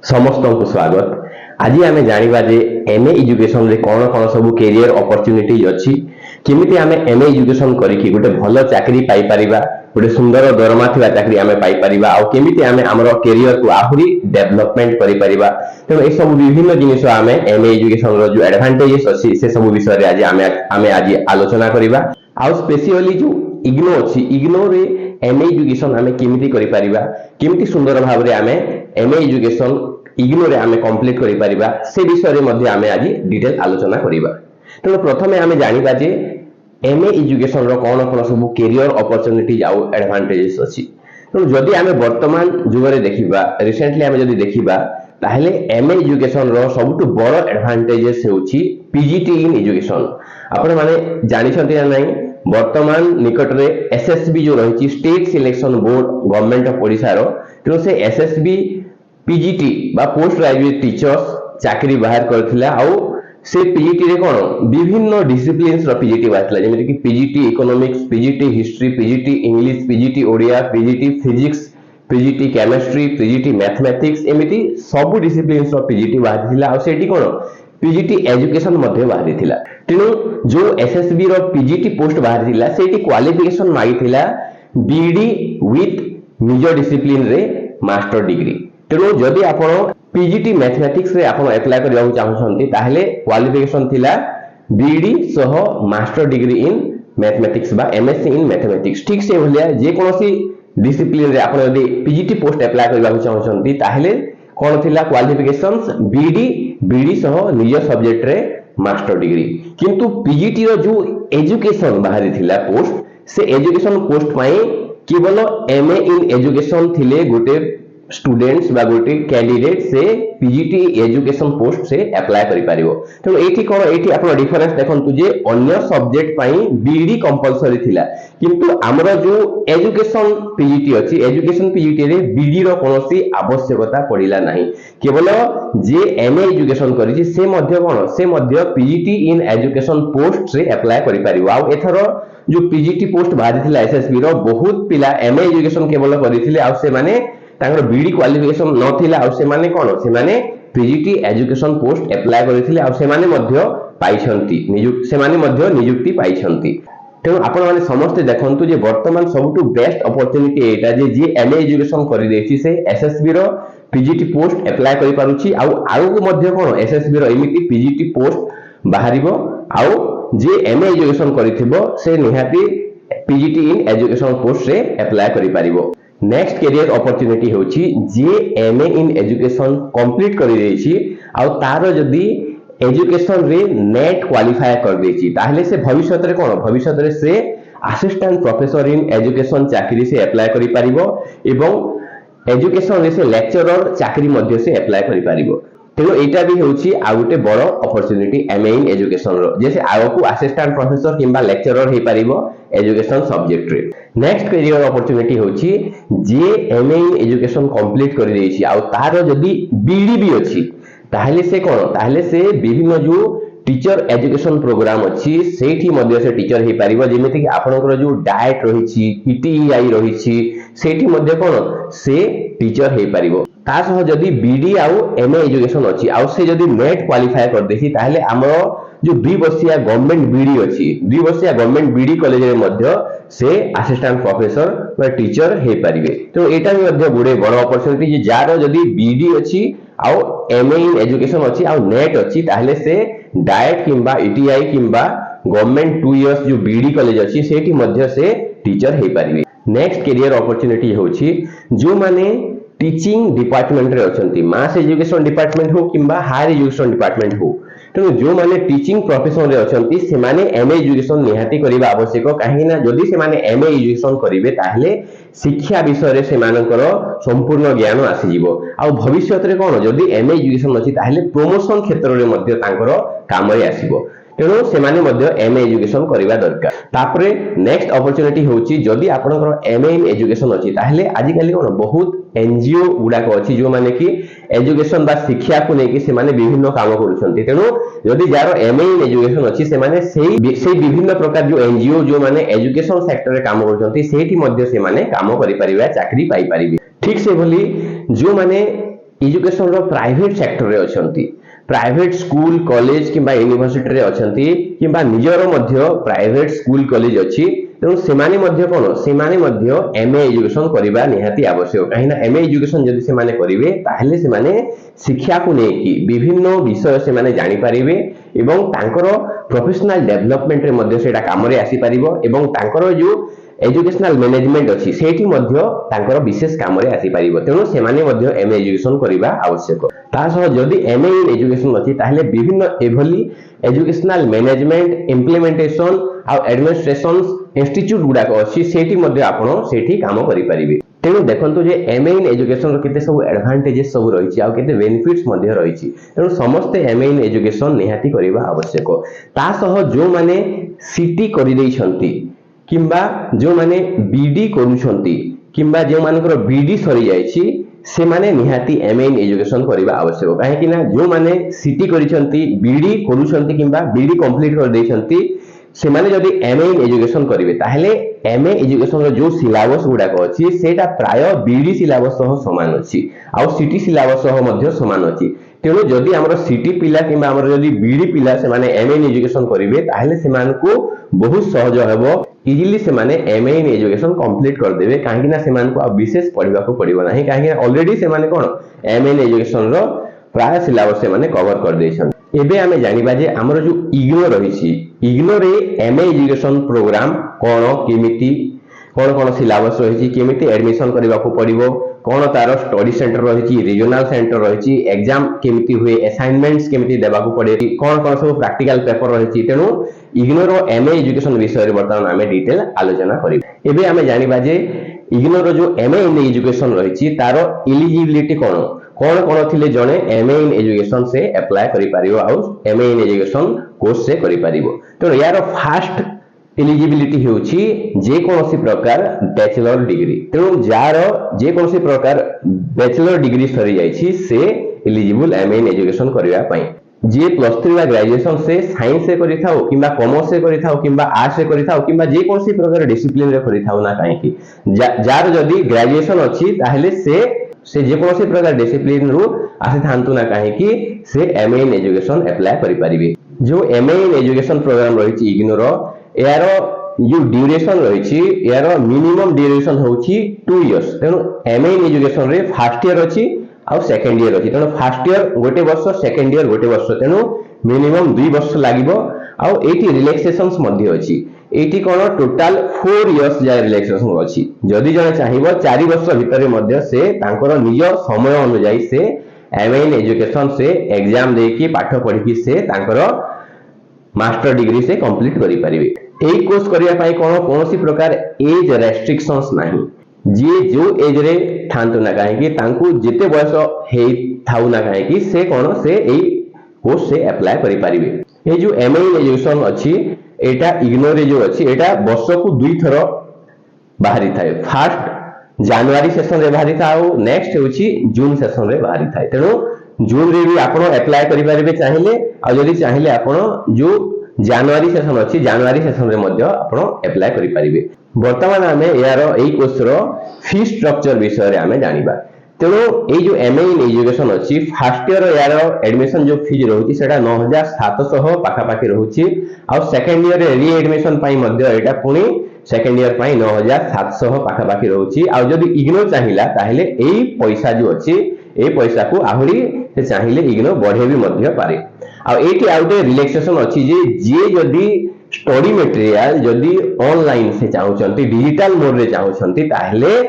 समस्त को स्वागत। आज आम जाना जे एमए एजुकेशन रे कौन कौन सब कैरियर अपॉर्चुनिटीज अच्छी, केमिति आम एमए एजुकेशन करके गोटे भल चाकरी पाई परिबा, गोटे सुंदर दरमा थिबा चाकरी आम पाई परिबा, आ केमिति आम हमर कैरियर को आहुरी डेवलपमेंट करि परिबा। तो ए सब विभिन्न जिनिस आम एमए एजुकेशन रो जो एडवांटेजेस अछि से सब विषय रे आज आज आलोचना करिबा। आ स्पेशली जो इग्नो अच्छी, इग्नो रे एमए एजुकेशन आम केमिति करि परिबा, केमिति सुंदर भाव रे आम एमए एजुकेशन इग्नो रे आमे कंप्लीट करि परिबा, से विषय रे मध्ये आमे आज डिटेल आलोचना करिबा। तो प्रथमे आमे जानिबा जे एमए एजुकेशन रो कोन कोन सब कैरियर अपॉर्चुनिटीज आउ एडवांटेजेस अछि। तो जदि आमे वर्तमान जुग रे देखिबा, रिसेंटली आमे जदि देखिबा, ताहले एमए एजुकेशन रो सबटु बड़ एडवांटेजेस हेउछि पीजीटी इन एजुकेशन। आपण माने जानि छथि ना नाही, वर्तमान निकट रे एसएसबी जो रहिछि state selection board government of Odisha रो, तो से एसएसबी पीजीटी बा पोस्ट ग्रेजुएट टीचर्स चाकरी बाहर करथिला। आउ से पीजीटी रे कोन विभिन्न डिसिप्लिन्स रो पीजीटी बाहरथिला, जेमे कि PGT economics, PGT history, PGT English, PGT Odia, PGT physics, PGT chemistry, PGT mathematics, एमिति सब डिसिप्लिन्स रो पीजीटी बाहरथिला। आउ सेठी कोन पीजीटी एजुकेशन मध्ये बाहरथिला। तेनु जो एसएसबी रो पीजीटी पोस्ट बाहरथिला, सेठी क्वालिफिकेशन मागिथिला बीडी विथ निज डिसिप्लिन रे मास्टर डिग्री। तेणु जदि आपण पीजीटी मैथमेटिक्स रे आपण अप्लाई करबा चाहछन्ती, ताहले क्वालिफिकेशन थिला बीडी सह मास्टर डिग्री इन मैथमेटिक्स बा एमएससी इन मैथमेटिक्स। ठीक से भलिया जे कोनोसी डिसिप्लिन रे आपण यदि पीजीटी पोस्ट अप्लाई करबा चाहछन्ती, ताहले कोन थिला क्वालिफिकेशंस बीडी सह निज सब्जेक्ट रे मास्टर डिग्री। किंतु पीजीटी रो जो एजुकेशन बाहरी थिला पोस्ट, से एजुकेशन पोस्ट पई केवल एमए इन एजुकेशन थिले गोटे स्टूडेंट्स बा गोटे कैंडिडेट से पीजीटी एजुकेशन पोस्ट से अप्लाई करि पारिबो। तो एठी कोन एठी आपण डिफरेंस देखंतु जे अन्य सब्जेक्ट पई बीडी कंपलसरी थिला, किंतु हमरो जो एजुकेशन पीजीटी अछि, एजुकेशन पीजीटी रे बीडी रो कोनोसी आवश्यकता पडिला नाही। केवल जे एमए एजुकेशन करिछि से मध्ये कोन से मध्ये पीजीटी इन एजुकेशन पोस्ट से अप्लाई करि पारिबो। आ एथरो जो पीजीटी पोस्ट बाहरी थिला एसएसबी रो बहुत पिला एमए एजुकेशन केवल करिथिले, आ से माने तांगर बीडी क्वालिफिकेशन नथिला, आ से माने कोन से माने पीजीटी एजुकेशन पोस्ट अप्लाई करिथिले, आ से माने मध्ये पाइछंती से माने मध्ये नियुक्ति पाइछंती। तेणु आपण माने समस्त देखंतु जे वर्तमान सबटु बेस्ट अपॉर्चुनिटी एटा जे एमए एजुकेशन करि देछि से एसएसबी रो पीजीटी पोस्ट अप्लाई करि पारुछि। आउ को मध्ये कोन एसएसबी रो एमिति पीजीटी पोस्ट बाहरिबो। आउ जे एमए एजुकेशन करिथिबो से निहाती पीजीटी इन एजुकेशन पोस्ट से अप्लाई करि पारिबो। नेक्स्ट कैरियर अपॉर्चुनिटी होची जे एमए इन एजुकेशन कंप्लीट करि देछि, आ तारो जदी एजुकेशन रे नेट क्वालिफाई कर देछि, ताहले से भविष्यत रे कोन भविष्यत रे से असिस्टेंट प्रोफेसर इन एजुकेशन चाकरी से अप्लाई करि पारिबो, एवं एजुकेशन रे से लेक्चरर चाकरी मध्ये से अप्लाई करि पारिबो। तेणु एटा भी होची आ गोटे बड़ अपॉर्चुनिटी एमए इन एजुकेशन रो, जैसे आगो असिस्टेंट प्रोफेसर किंबा लेक्चरर हे पारिबो एजुकेशन सब्जेक्ट रे। नेक्स्ट कैरियर अपॉर्चुनिटी होची जे एमए इन एजुकेशन कंप्लीट करि देछि, आ तारो जदी बीडी भी अछि, ताहले से कोन ताहले से विभिन्न जो टीचर एजुकेशन प्रोग्राम अछि सेठी मध्ये से टीचर हे पारिबो। जेमिति कि आपनकर जो डाइट रहिछि, पीटीआई रहिछि, सेठी मध्ये कोन से टीचर हे पारिबो। ता सह जदी बीडी आउ एमए एजुकेशन अछि, आउ से जदी नेट क्वालिफाई कर देछि, ताहले हमरो जो 2 वर्षिया गवर्नमेंट बीडी अछि, 2 वर्षिया गवर्नमेंट बीडी कॉलेज रे मध्ये से असिस्टेंट प्रोफेसर बा टीचर हे पारिबे। तो एटा भी मध्ये गुडे बड़ अपॉर्चुनिटी जे जारो जदी बीडी अछि आउ एमए इन एजुकेशन अछि आउ नेट अछि, ताहले से डाइट किंबा ईटीआई किंबा गवर्नमेंट 2 इयर्स जो बीडी कॉलेज अछि सेठी मध्ये से टीचर हे पारिबे। नेक्स्ट कैरियर अपॉर्चुनिटी होछि जो माने टीचिंग डिपार्टमेंट रे अछंती, मास एजुकेशन डिपार्टमेंट हो किंबा हायर एजुकेशन डिपार्टमेंट हो। तो जो माने टीचिंग प्रोफेशन रे अछंती से माने एमए एजुकेशन निहाती करिबा आवश्यक, काहे ना जदी से माने एमए एजुकेशन करिवे ताहले शिक्षा विषय रे से मानकर संपूर्ण ज्ञान आसी जिवो। आ भविष्यत रे कोन जदी एमए एजुकेशन अछि ताहले प्रमोशन क्षेत्र रे मध्ये तांकर काम रे आसीबो। तेणु से माने मध्ये एमए एजुकेशन करिबा दरकार। तापरे नेक्स्ट अपॉर्चुनिटी होची जदी आपनकर एमए इन एजुकेशन अछि, ताहले आजि काली कोन बहुत एनजीओ गुडाक अछि जो माने कि एजुकेशन बा शिक्षा को नेकी से माने विभिन्न काम करूछंती। तेणु जदी जारो एमए इन एजुकेशन अछि से माने सेही विभिन्न प्रकार जो एनजीओ जो माने एजुकेशन सेक्टर रे काम करूछंती सेठी मध्ये से माने काम करि परिबा, चाकरी पाई परिबे। ठीक से भली जो माने एजुकेशन रो प्राइवेट सेक्टर रे अछंती, प्राइवेट स्कूल कॉलेज किंबा यूनिवर्सिटी रे अछंती किंबा निजरो मध्य प्राइवेट स्कूल कॉलेज अछि। तेणु सेमाने मध्य कोन सेमाने मध्य एमए एजुकेशन करिबा निहाती आवश्यक, काहे ना एमए एजुकेशन जदि सेमाने करिवे ताहेले सेमाने शिक्षा को नेकी विभिन्न विषय सेमाने जानि परिबे एवं तांकर प्रोफेशनल डेवलपमेंट रे मध्य सेटा काम रे आसी परिबो एवं तांकर जो एजुकेशनल मैनेजमेंट अछि सेठी मध्य तांकर विशेष काम रे आसी परिबो। तेणु सेमाने मध्य एमए एजुकेशन करिबा आवश्यक। ता सह जदि एमए इन एजुकेशन अछि ताहेले विभिन्न एभली एजुकेशनल मैनेजमेंट इंप्लीमेंटेशन आ एडमिनिस्ट्रेशन इंस्टीट्यूट गुडाक अछि सेठी मध्य आपण सेठी काम करि परिबे। तेणु देखंतु जे एमए इन एजुकेशन रो केते सब एडवांटेजेस सब रहिछि आ केते बेनिफिट्स मध्य रहिछि। तेणु समस्त एमए इन एजुकेशन निहाती करिबा आवश्यक। ता सह जो माने सीटी करि दै छंती किंबा जो माने बीडी करूछंती किंबा जो मानकर बीडी सरी जायछि से माने निहाती एमए इन एजुकेशन करिबा आवश्यक, काहे कि ना जो माने सीटी करिसंती बीडी करूछंती किंबा बीडी कंप्लीट कर दैछंती से माने जदि एमए इन एजुकेशन करिवे ताहेले एमए एजुकेशन रो जो सिलेबस गुडा को अछि सेटा प्राय बीडी सिलेबस सह समान अछि आ सीटी सिलेबस सह मध्य समान अछि। तेणु जदि हमर सीटी पिला किंबा हमर जदि बीडी पिला से माने एमए इन एजुकेशन करिवे ताहेले से मानको बहुत सहज हेबो, इजिली से माने एमए इन एजुकेशन कंप्लीट कर देबे, काहे कि ना से मानको आ विशेष पढिबा को पड़िबो नाही, काहे कि ऑलरेडी से माने कोन एमए इन एजुकेशन रो प्राय सिलेबस से माने कवर कर दैछन। एबे हमें जानिबा जे हमर जो इग्नो रहिछि इग्नो रे एमए एजुकेशन प्रोग्राम कोन केमिति कोन सिलेबस रहिछि केमिति एडमिशन करबा को पड़िबो, कोन तार स्टडी सेंटर रहिछि रीजनल सेंटर रहिछि एग्जाम केमिति हुए असाइनमेंट्स केमिति देबा को पड़े कोन सब प्रैक्टिकल पेपर रहिछि। तेनु इग्नो रो एमए एजुकेशन विषय रे वर्तमान हमें डिटेल आलोचना करिब। एबे हमें जानिबा जे इग्नो रो जो एमए इन एजुकेशन रहिछि तारो एलिजिबिलिटी कोन थिले जणे एमए इन एजुकेशन से अप्लाई करि पारिबो आ एमए इन एजुकेशन कोर्स से करि पारिबो। तो यार फास्ट एलिजिबिलिटी होउछि जे कोनोसी प्रकार बैचलर डिग्री। तेणु जार जे कोनोसी प्रकार बैचलर डिग्री सरी जाइछि से एलिजिबल एमए इन एजुकेशन करिवा पई। जे +3 बा ग्रेजुएशन से साइंस से करि थाओ किंबा कॉमर्स से करि थाओ किंबा आर्ट्स से करि थाओ किंबा जे कोनोसी प्रकार डिसिप्लिन रे करि थाओ ना, काहे कि जार जदी ग्रेजुएशन अछि ताहेले से जे कोनोसी प्रकार डिसिप्लिन रु आसी थांतु ना, काहे कि से एमए इन एजुकेशन अप्लाई करि परिबे। जो एमए इन एजुकेशन प्रोग्राम रहिछि इग्नो रो यार जो ड्यूरेशन रहिछि यार मिनिमम ड्यूरेशन होछि 2 इयर्स। तेणु एमए इन एजुकेशन रे फर्स्ट ईयर अछि आ सेकंड ईयर अछि। तेणु फर्स्ट ईयर गोटे वर्ष सेकंड ईयर गोटे वर्ष, तेणु मिनिमम 2 वर्ष लागिबो आ एटी रिलैक्सेशंस मध्ये अछि। एटी कोन टोटल 4 इयर्स जाय रिलैक्सेशन अछि। जदि जने चाहिबो 4 वर्ष भितर मध्ये से तांकर निज समय अनुसार से एमए इन एजुकेशन से एग्जाम देकी पाठ पढिकी से तांकर मास्टर डिग्री से कंप्लीट करि परिबे। एई कोर्स करिया पई कोनोसी प्रकार एज रेस्ट्रिक्शंस नाही, जे जो एज रे थांतु ना, काहे कि तांकु जेते बयस हे थाउ ना, काहे कि से कोन से एई कोर्स से अप्लाई करि परिबे। ए जो एमए इन एजुकेशन अछि एटा इग्नो रे जो अछि एटा वर्ष को 2 थरो बाहरी थाए। फर्स्ट जनवरी सेशन रे बाहरी थाउ, नेक्स्ट होछि जून सेशन रे बाहरी थाए। तेणु जून रे भी आपण अप्लाई करि परिबे चाहिए आ जदि चाहिए आपण जो जनवरी सेशन अछि जनवरी सेशन रे मध्ये आपण अप्लाई करि परिबे। वर्तमान हमें यार एई कोर्स रो फी स्ट्रक्चर विषय रे हमें जानिबा। तेणु एई जो एमए इन एजुकेशन अछि फर्स्ट ईयर यार एडमिशन जो फीज रहउछि सेटा 9700 पाखा पाखी रहउछि आ सेकंड ईयर रे री एडमिशन पई मध्ये एटा पुनी सेकंड ईयर पई 9700 पाखा पाखी रहउछि। आ जदि इग्नो चाहिला ताहेले एई पैसा जो अछि ए पैसा को आहुरी से चाहिए इग्नो बढ़े भी मध्य पारे। आ एटी आउटे रिलैक्सेशन अछि जे जदि स्टडी मटेरियल जदि ऑनलाइन से चाहुचंती डिजिटल मोड रे चाहुचंती ताहेले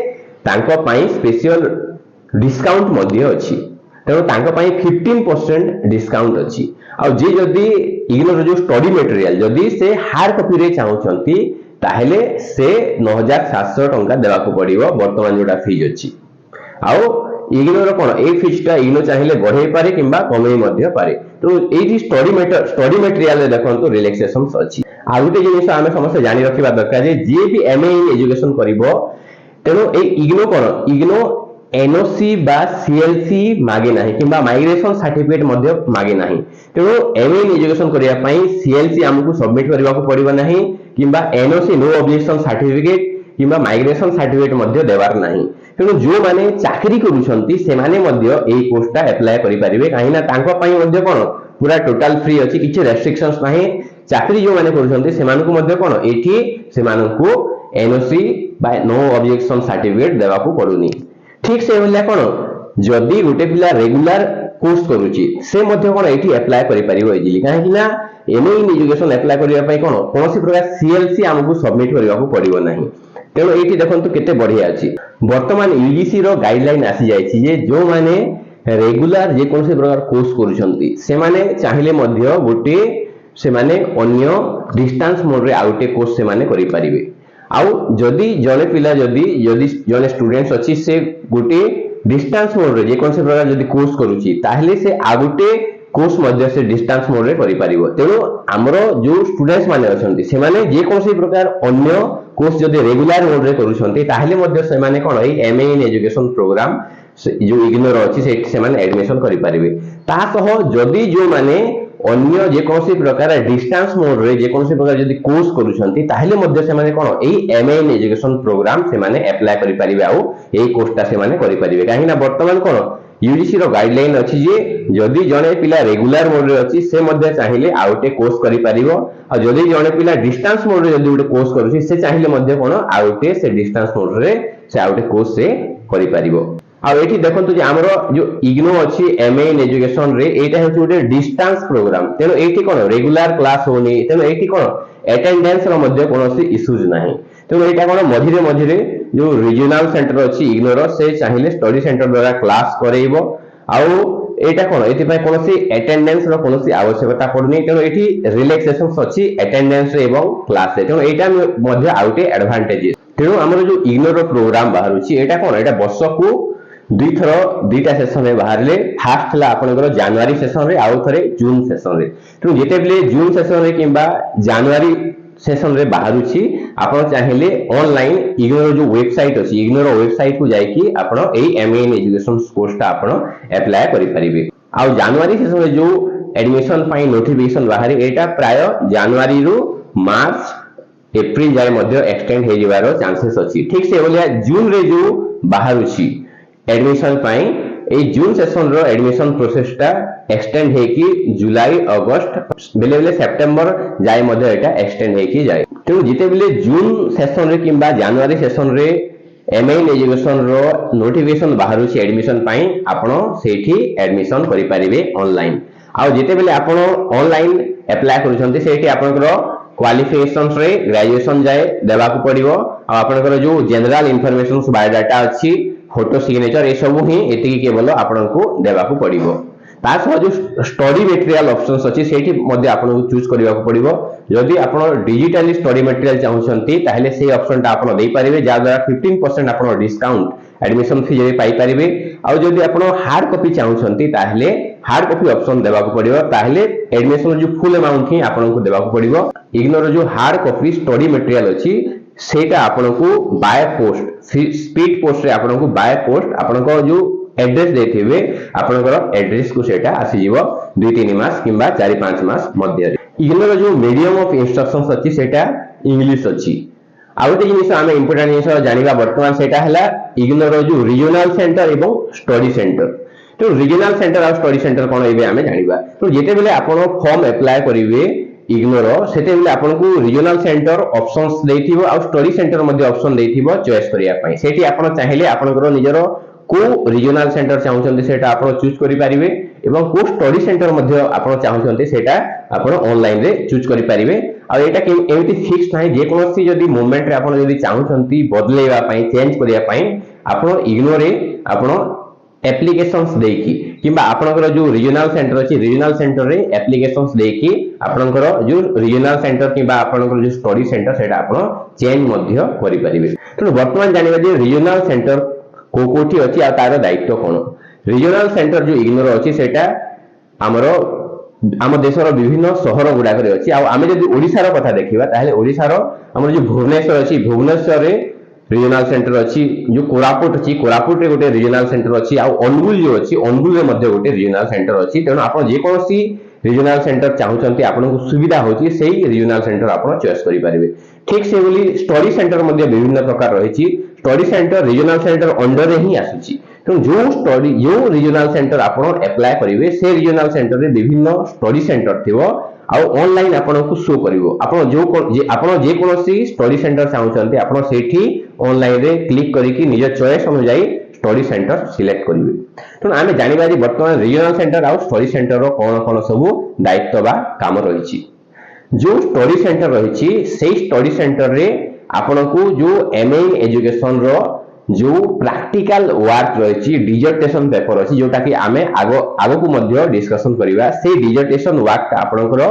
तांको पई स्पेशल डिस्काउंट मध्य अछि। तेणु तांको पई 15% डिस्काउंट अछि। आ जे जदि इग्नो रो जो स्टडी मटेरियल जदि से हार्ड कॉपी रे चाहुचंती ताहेले से 9700 टंका देबा को पड़िबो वर्तमान जोटा फीज अछि। आउ इग्नो रो कोन ए फीजटा इग्नो चाहिए बढ़े पारे किंबा कमे मध्य पारे। तो एटी स्टडी मटेरियल रे देखंतु रिलैक्सेशंस अछि। आ गुटे जिनिस हमें समस्त जानि रखिबा दरकार जे भी एमए इन एजुकेशन करिवो तेनो ए इग्नो कोन इग्नो एनओसी बा सीएलसी मागे नाही किंबा माइग्रेशन सर्टिफिकेट मध्ये मागे नाही। तेनो एमए इन एजुकेशन करिया पई सीएलसी हमकु सबमिट करबा को पड़िबो नाही किंबा एनओसी नो ऑब्जेक्शन सर्टिफिकेट किंबा माइग्रेशन सर्टिफिकेट मध्य देवार नाही। तेणु जो माने चाकरी करूछंती से माने मध्य एई पोस्टटा अप्लाई करि परिबे, काहे ना तांको पई मध्य कोन पूरा टोटल फ्री अछि, किछि रेस्ट्रिक्शंस नाही। चाकरी जो माने करूछंती से मानकु मध्य कोन एठी से मानकु एनओसी बाय नो ऑब्जेक्शन सर्टिफिकेट देवा को पड़ुनी। ठीक से भलिया कोन जदी गोटे पिला रेगुलर कोर्स करूची से मध्य कोन एठी अप्लाई करि परिबो इजिली, काहे कि ना एमए इन एजुकेशन अप्लाई करिया पई कोन कोनोसी प्रकार सीएलसी हमकु सबमिट करिया को पड़िबो नाही। तेणु एठी देखंतु केते बढ़िया अछि। वर्तमान यूजीसी रो गाइडलाइन आसी जायछि जे जो माने रेगुलर जे कोनोसी प्रकार कोर्स करूछंती से माने चाहिले मध्य गोटे से माने अन्य डिस्टेंस मोड रे आउटे कोर्स से माने करि परिबे। आउ जदी जने पिला जदी जने स्टूडेंट्स अछि से गोटे डिस्टेंस मोड रे जे कोनसे प्रकार जदी कोर्स करूची ताहले से आगुटे कोर्स मध्य से डिस्टेंस मोड रे करि परिबो। तेणु हमरो जो स्टूडेंट्स माने अछंती से माने जे कोनसे प्रकार अन्य कोर्स जदी रेगुलर मोड रे करूछंती ताहले मध्य से माने कोन एई एमए इन एजुकेशन प्रोग्राम जो इग्नोर अछि से माने एडमिशन करि परिबे। ता सह जदी जो माने अन्य जे कोनसे प्रकार डिस्टेंस मोड रे जे कोनसे प्रकार जदी कोर्स करूछंती ताहले मध्य से माने कोन एई एमए इन एजुकेशन प्रोग्राम से माने अप्लाई करि परिबे, आउ एई कोर्सटा से माने करि परिबे। काहे ना वर्तमान कोन यूजीसी रो गाइडलाइन अछि जे जदी जने पिला रेगुलर मोड रे अछि से मध्य चाहिले आउटे कोर्स करि परिबो, आ जदी जने पिला डिस्टेंस मोड रे जदी उडे कोर्स करूची से चाहिले मध्य कोन आउटे से डिस्टेंस मोड रे से आउटे कोर्स से करि परिबो। आ एठी देखंतु जे हमरो जो इग्नो अछि एमए इन एजुकेशन रे एटा हेतु उडे डिस्टेंस प्रोग्राम। तेनो एठी कोन रेगुलर क्लास होनी, तेनो एठी कोन अटेंडेंस रो मध्य कोनोसी इश्यूज नाही। तेनो एटा कोन मझिरे मझिरे जो रीजनल सेंटर अछि इग्नोर से चाहिले स्टडी सेंटर द्वारा क्लास करेइबो, आउ एटा कोन एति पय कोनोसी अटेंडेंस रो कोनोसी आवश्यकता पड़नी। तेनो एठी रिलैक्सेशंस अछि अटेंडेंस रे एवं क्लास रे, तेनो एटा मध्य आउटे एडवांटेज। तेनो हमरो जो इग्नोर प्रोग्राम बाहरुची एटा कोन एटा वर्षकु दुई थर दुईटा सेशन रे बाहरले। फास्ट हला आपनकर जनवरी सेशन रे आउ थरे जून सेशन रे। तो जेते बेले जून सेशन रे किबा जनवरी सेशन रे बाहरुची आपण चाहिले ऑनलाइन इग्नोर जो वेबसाइट अछि इग्नोर वेबसाइट को जाईकी आपण एई एमए इन एजुकेशन कोर्स ता आपण अप्लाई करि परिबे। आउ जनवरी सेशन रे जो एडमिशन पाई नोटिफिकेशन बाहरी एटा प्राय जनवरी रु मार्च एप्रिल जाय मध्य एक्सटेंड हे जिवारो चांसेस अछि। ठीक से बोलिया जून रे जो बाहरुची एडमिशन पाई ए जून सेशन रो एडमिशन प्रोसेस ता एक्सटेंड हे कि जुलाई अगस्त बेले बेले सितंबर जाय मध्य एटा एक्सटेंड हे कि जाय। तो जिते बेले जून सेशन रे किबा जनवरी सेशन रे एमए इन एजुकेशन रो नोटिफिकेशन बाहरुची एडमिशन पाई आपण सेठी एडमिशन करि परिबे ऑनलाइन। आ जिते बेले आपण ऑनलाइन अप्लाई करूछंती सेठी आपनकर क्वालिफिकेशंस रे ग्रेजुएशन जाय देबा को पड़िबो, आ आपनकर जो जनरल इंफॉर्मेशंस बायोडाटा अछि फोटो सिग्नेचर ए सब ही एति केवल आपन को देबा को पड़िबो। ता सह जो स्टडी मटेरियल ऑप्शंस अछि सेठी मध्ये आपन को चूज करिवा को पड़िबो। जदि आपन डिजिटली स्टडी मटेरियल चाहउछंती ताहले से ऑप्शन ता आपन देई परिबे, जा द्वारा 15% आपन डिस्काउंट एडमिशन फी जे पाई परिबे। आ जदि आपन हार्ड कॉपी चाहउछंती ताहले हार्ड कॉपी ऑप्शन देबा को पड़िबो, ताहले एडमिशन जो फुल अमाउंट ही आपन को देबा को पड़िबो। इग्नोर जो हार्ड कॉपी स्टडी मटेरियल अछि सेटा आपन को बाय पोस्ट स्पीड पोस्ट रे आपन को बाय पोस्ट आपन को जो एड्रेस देथिबे आपन को एड्रेस को सेटा आसी जीवो 2-3 मास किबा 4-5 मास मध्य रे। इग्नोर जो मीडियम ऑफ इंस्ट्रक्शंस अछि सेटा इंग्लिश अछि। आ गोटे जिनिस आमे इंपोर्टेंट जिनिस जानिबा वर्तमान सेटा हला इग्नोर जो रीजनल सेंटर एवं स्टडी सेंटर। तो रीजनल सेंटर और स्टडी सेंटर कोन एबे आमे जानिबा। तो जेते बेले आपन फॉर्म अप्लाई करिवे इग्नोर सेते बेले आपन को रीजनल सेंटर ऑप्शंस देथिबो आ स्टडी सेंटर मध्ये ऑप्शन देथिबो चॉइस करिया पई। सेठी आपन चाहिले आपनकर निजरो को रीजनल सेंटर चाहउछन्ती सेटा आपन चूज करि परिबे, एवं को स्टडी सेंटर मध्ये आपन चाहउछन्ती सेटा आपन ऑनलाइन रे चूज करि परिबे। आ एटा कि एमिति फिक्स नाही, जे कोनोसी जदी मोमेंट रे आपन जदी चाहउछन्ती बदलेवा पई चेंज करिया पई आपन इग्नोर रे आपन एप्लीकेशंस देकी किबा आपनकर जो रीजनल सेंटर अछि रीजनल सेंटर रे एप्लीकेशंस देकी आपनकर जो रीजनल सेंटर किबा आपनकर जो स्टडी सेंटर सेटा आपन चेंज मध्ये करि परिबे। तो वर्तमान जानिबा जे रीजनल सेंटर को कोठी अछि आ तार दायित्व कोन। रीजनल सेंटर जो इग्नोर अछि सेटा हमरो आम देशर विभिन्न शहर गुडा करे अछि। आ आमे जदी ओडिसा रो कथा देखिबा ताहले ओडिसा रो हमर जो भुवनेश्वर अछि भुवनेश्वर रे रीजनल सेंटर अछि। जो कोरापुट अछि कोरापुट रे गोटे रीजनल सेंटर अछि। आ अनुगुल जो अछि अनुगुल रे मध्ये गोटे रीजनल सेंटर अछि। तेनो आपण जे कोनोसी रीजनल सेंटर चाहूचंती आपनको सुविधा होची सेही रीजनल सेंटर आपण चॉइस करि परिबे। ठीक से बोली स्टडी सेंटर मध्ये विभिन्न प्रकार रहिछि। Study centre regional centre under रे ही आसुछि। तो जो रीजनल सेंटर आपण अप्लाई करिवे से रीजनल सेंटर रे विभिन्न स्टडी सेंटर थिवो आ ऑनलाइन आपनको शो करिवो। आपण जे कोनोसी स्टडी सेंटर चाहूचंती आपण सेठी ऑनलाइन रे क्लिक करिकि निज चॉइस अनुसार स्टडी सेंटर सिलेक्ट करिवे। तो आमे जानिबा जे वर्तमान रीजनल सेंटर आ स्टडी सेंटर रो कोन कोन सब दायित्व बा काम रहिछि। जो स्टडी सेंटर रहिछि सेही स्टडी सेंटर रे आपनको जो एमए एजुकेशन रो जो प्रैक्टिकल वर्क रही डिजर्टेशन पेपर अच्छी जोटा कि आमे आगो को मध्य डिस्कशन करिवा से डिजर्टेशन वर्क आपनकर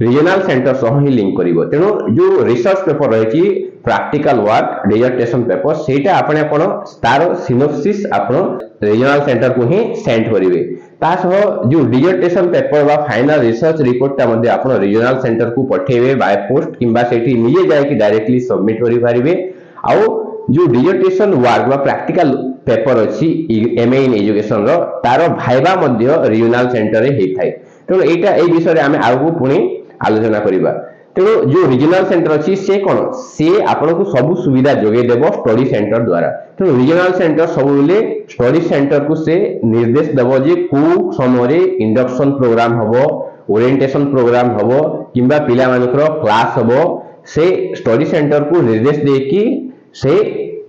रीजनल सेंटर सह ही लिंक करिवो। तेनो जो रिसर्च पेपर रही प्रैक्टिकल वर्क डिजर्टेशन पेपर सेटा आपने आपण तार सिनोप्सिस आपण रीजनल सेंटर को ही सेंड करिवे। ता सह जो डिजर्टेशन पेपर बा फाइनल रिसर्च रिपोर्ट ता मध्ये आपण रीजनल सेंटर को पठेबे बाय पोस्ट किंबा सेठी निजे जाय कि डायरेक्टली सबमिट करि परिबे। आ जो डिजर्टेशन वर्क बा प्रैक्टिकल पेपर अच्छी एमए इन एजुकेशन रो तार भाइबा मध्य रीजनल सेंटर रे हेइ थाय। तो एटा ए विषय रे आमे आगु पुनी आलोचना करिबा। तो जो रीजनल सेंटर अच्छी से कोन से आपनको सब सुविधा जोगे देबो स्टडी सेंटर द्वारा। तो रीजनल सेंटर सब बेले स्टडी सेंटर को से निर्देश देबो जे को समय रे इंडक्शन प्रोग्राम हबो ओरिएंटेशन प्रोग्राम हबो किंबा पिला मानकर क्लास हबो से स्टडी सेंटर को निर्देश देकी से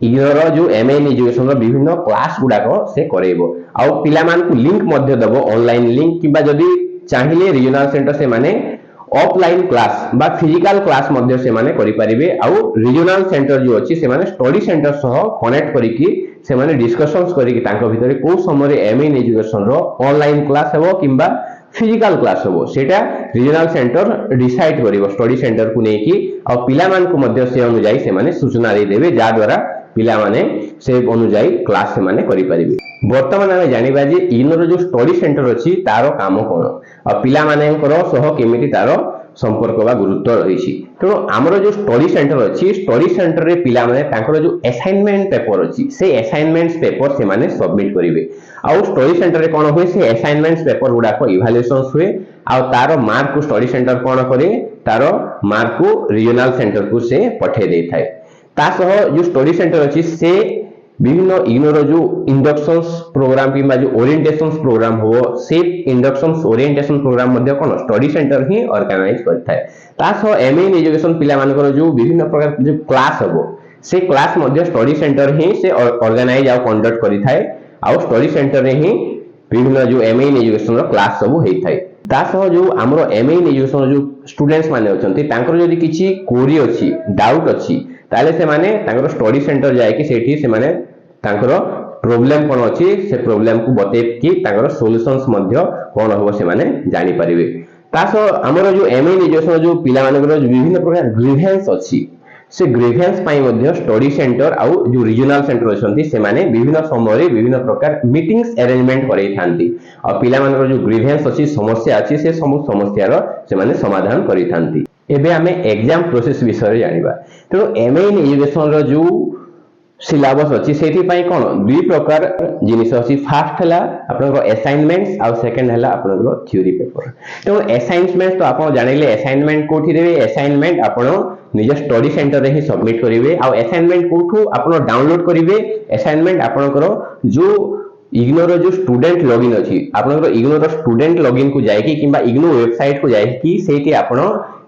इग्नोर जो एमएन एजुकेशन रो विभिन्न क्लास गुडाको से करेबो। आ पिला मान को लिंक मध्य देबो ऑनलाइन लिंक किबा जदी चाहिले रीजनल सेंटर से माने ऑफलाइन क्लास बा फिजिकल क्लास मध्य से माने करि परिबे। आ रीजनल सेंटर जो अछि से माने स्टडी सेंटर सह कनेक्ट करिकि से माने डिस्कशंस करिकि तांको भितरे को समय रे एमएन एजुकेशन रो ऑनलाइन क्लास हेबो किंबा फिजिकल क्लास हेबो सेटा रीजनल सेंटर डिसाइड करिवो स्टडी सेंटर को नेकी। आ पिला मान को मध्य से अनुसार से माने सूचना दे देबे जा द्वारा पिला माने से अनुसार क्लास से माने करि परिबे। वर्तमान आमे जानिबा जे इग्नोर जो स्टडी सेंटर अछि तारो काम कोन आ पिला मानेकर सह केमिति तारो संपर्क बा गुरुत्व रहिछि। तो हमरो जो स्टडी सेंटर अछि स्टडी सेंटर रे पिला माने तांकर जो असाइनमेंट पेपर अछि से असाइनमेंट्स पेपर से माने सबमिट करिवे। आ स्टडी सेंटर रे कोन होय से असाइनमेंट्स पेपर गुडा को इवैल्यूएशंस हुए आ तारो मार्क को स्टडी सेंटर कोन करे तारो मार्क को रीजनल सेंटर को से पठे दे थाए। ता सह जो स्टडी सेंटर अछि से विभिन्न इग्नोर जो इंडक्शंस प्रोग्राम किबा जो ओरिएंटेशंस प्रोग्राम हो से इंडक्शंस ओरिएंटेशन प्रोग्राम मध्ये कोन स्टडी सेंटर ही ऑर्गेनाइज करथाय। ता सह एमए इन एजुकेशन पिला मानकर जो विभिन्न प्रकार जो क्लास हबो से क्लास मध्ये स्टडी सेंटर ही से ऑर्गेनाइज आ कंडक्ट करिथाय। आ स्टडी सेंटर रे ही विभिन्न जो एमए इन एजुकेशन रो क्लास सब हेइथाय। ता सह जो हमरो एमए इन एजुकेशन जो स्टूडेंट्स माने अछंती तांकर जदी किछि क्वेरी अछि डाउट अछि ताले से माने तांकर स्टडी सेंटर जाय कि सेठी से माने तांकर प्रॉब्लम कोन अछि से प्रॉब्लम को बते कि तांकर सॉल्यूशंस मध्य कोन होबो से माने जानि परिबे। ता सह हमरो जो एमए इन एजुकेशन जो पिला मानकर विभिन्न प्रकार ग्रीवेंस अछि से ग्रीवेंस पाई मध्य स्टडी सेंटर आ जो रीजनल सेंटर अछंती से माने विभिन्न समय रे विभिन्न प्रकार मीटिंग्स अरेंजमेंट करै थांती आ पिला मानकर जो ग्रीवेंस अछि समस्या अछि से समस्या रो से माने समाधान करै थांती। एबे हमें एग्जाम प्रोसेस विषय जानिबा। तो एमए इन एजुकेशन रो जो सिलेबस अछि सेठी पई कोन दुई प्रकार जिनिस अछि। फर्स्ट हला आपनकर असाइनमेंट्स आ सेकंड हला आपनकर थ्योरी पेपर। तो असाइनमेंट तो आपण जानिले असाइनमेंट कोठी देबे असाइनमेंट आपण निज स्टडी सेंटर रे ही सबमिट करिवे। आ असाइनमेंट कोठू आपण डाउनलोड करिवे असाइनमेंट आपनकर जो इग्नोर जो स्टूडेंट लॉगिन अछि आपनकर इग्नोर स्टूडेंट लॉगिन को जाय कि किबा इग्नो वेबसाइट को जाय कि सेठी आपण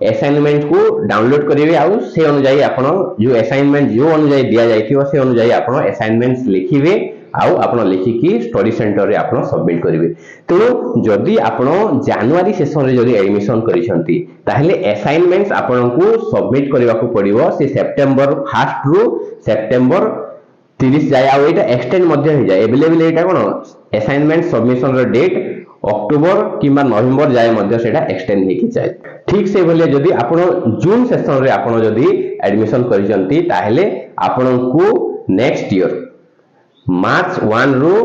असाइनमेंट को डाउनलोड करिवे। आ से अनुसार आपण जो असाइनमेंट जो अनुसार दिया जायथियो से अनुसार आपण असाइनमेंट्स लिखिवे आ आपण लिखिकी स्टडी सेंटर रे आपण सबमिट करिवे। तो जदी आपण जनवरी सेशन रे जदी एडमिशन करिसंती ताहले असाइनमेंट्स आपण को सबमिट करबा को पड़िबो से सितंबर 1 रु सितंबर 30 जाय। आ एटा एक्सटेंड मध्य हो जाय अवेलेबल एटा कोन असाइनमेंट सबमिशन रो डेट अक्टोबर किबा नवंबर जाय मध्य सेटा एक्सटेंड हेकी जाय। ठीक से भले जदी आपण जून सेशन रे आपण जदी एडमिशन करिसंती ताहले आपण को नेक्स्ट ईयर मार्च 1 रु